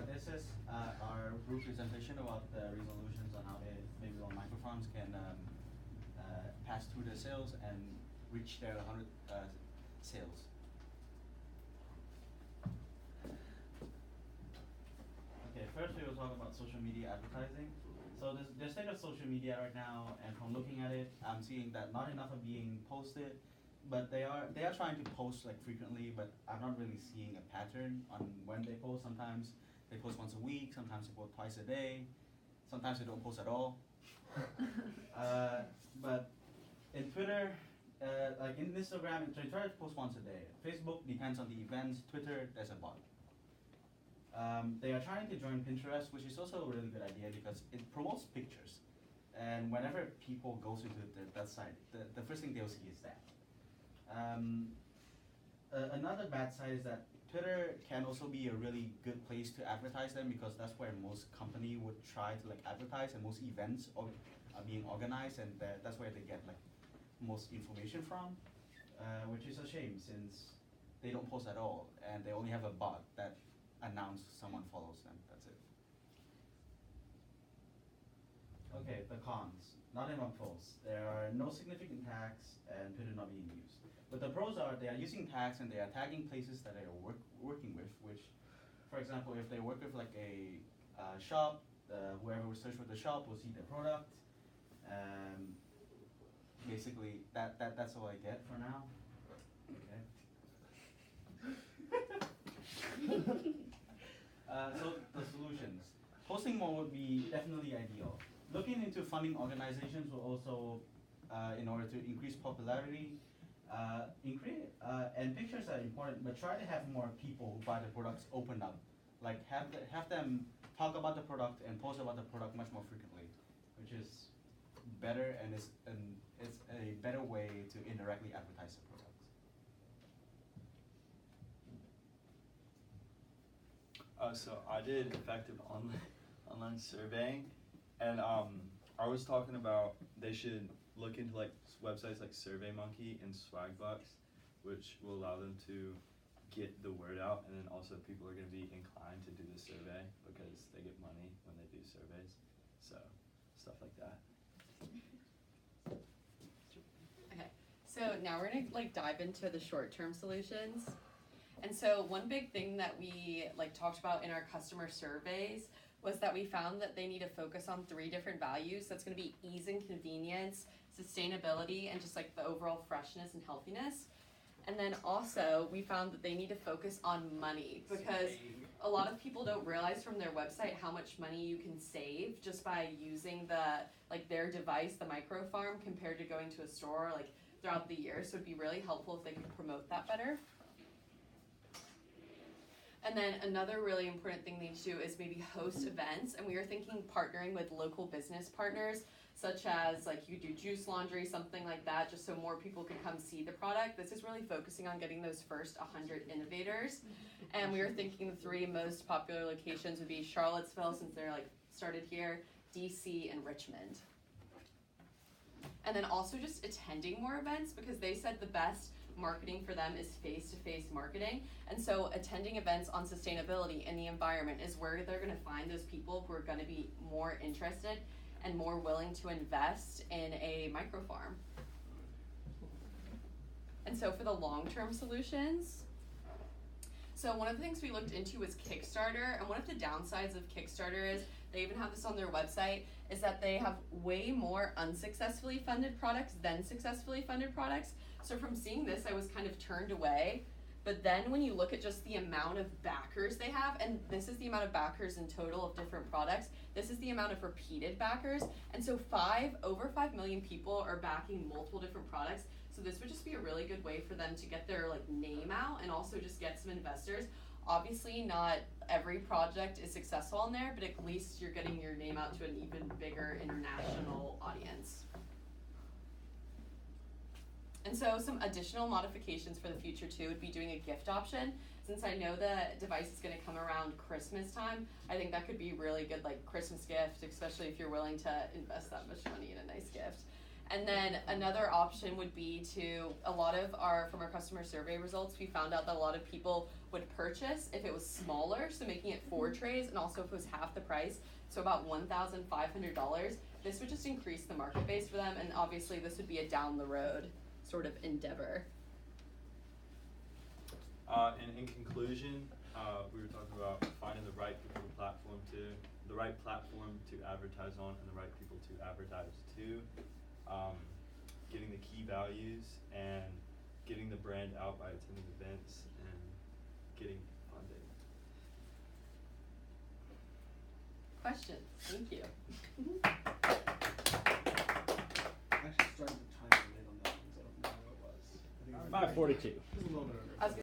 This is our group presentation about the resolutions on how maybe on microfarms can pass through the sales and reach their 100 sales. Okay, first we will talk about social media advertising. So the state of social media right now, and from looking at it, I'm seeing that not enough are being posted, but they are trying to post like frequently, but I'm not really seeing a pattern on when they post. Sometimes they post once a week, sometimes they post twice a day, sometimes they don't post at all. But in Twitter, like in Instagram, they try to post once a day. Facebook depends on the events. Twitter, there's a bot. They are trying to join Pinterest, which is also a really good idea because it promotes pictures. And whenever people go into that site, the first thing they'll see is that. Another bad side is that Twitter can also be a really good place to advertise them because that's where most company would try to like advertise and most events are being organized, and that's where they get like most information from, which is a shame since they don't post at all and they only have a bot that announces someone follows them. That's it. Okay, the cons. Not enough posts. There are no significant tags and Twitter not being used. But the pros are they are using tags and they are tagging places that they are working with, which, for example, if they work with like a shop, whoever will search for the shop will see the product. Basically, that's all I get for now. Okay. So the solutions. Posting more would be definitely ideal. Looking into funding organizations will also, in order to increase popularity, and pictures are important, but try to have more people who buy the products open up. Like have them talk about the product and post about the product much more frequently, which is better and it's a better way to indirectly advertise the product. So I did effective online surveying, and I was talking about they should look into like websites like SurveyMonkey and Swagbucks, which will allow them to get the word out, and then also people are going to be inclined to do the survey because they get money when they do surveys, so stuff like that. Okay, so now we're gonna like dive into the short-term solutions. And so one big thing that we like talked about in our customer surveys was that we found that they need to focus on 3 different values. That's going to be ease and convenience, sustainability, and just like the overall freshness and healthiness. And then also we found that they need to focus on money because a lot of people don't realize from their website how much money you can save just by using their device, the micro farm, compared to going to a store like throughout the year. So it'd be really helpful if they could promote that better. And then another really important thing they do is maybe host events, and we were thinking partnering with local business partners, such as like you do juice laundry, something like that, just so more people can come see the product. This is really focusing on getting those first 100 innovators. And we were thinking the 3 most popular locations would be Charlottesville, since they're like started here, DC, and Richmond. And then also just attending more events, because they said the best marketing for them is face-to-face marketing. And so attending events on sustainability and the environment is where they're going to find those people who are going to be more interested and more willing to invest in a micro farm. And so for the long-term solutions, so one of the things we looked into was Kickstarter, and one of the downsides of Kickstarter is, they even have this on their website, is that they have way more unsuccessfully funded products than successfully funded products. So from seeing this, I was kind of turned away. But then when you look at just the amount of backers they have, and this is the amount of backers in total of different products, this is the amount of repeated backers. And so over 5 million people are backing multiple different products. So this would just be a really good way for them to get their like name out and also just get some investors. Obviously not every project is successful on there, but at least you're getting your name out to an even bigger international audience. And so some additional modifications for the future too would be doing a gift option. Since I know the device is going to come around Christmas time, I think that could be really good like Christmas gift, especially if you're willing to invest that much money in a nice gift. And then another option would be to, from our customer survey results, we found out that a lot of people would purchase if it was smaller, so making it 4 trays, and also if it was half the price, so about $1,500. This would just increase the market base for them, and obviously this would be a down the road sort of endeavor. And in conclusion, we were talking about finding the right people to the right platform to advertise on, and the right people to advertise to. Getting the key values and getting the brand out by attending events and getting funding. Questions? Thank you. I actually started the timer late on that one, so I don't know what it was. I think it was 5:42. It was a little bit under. I was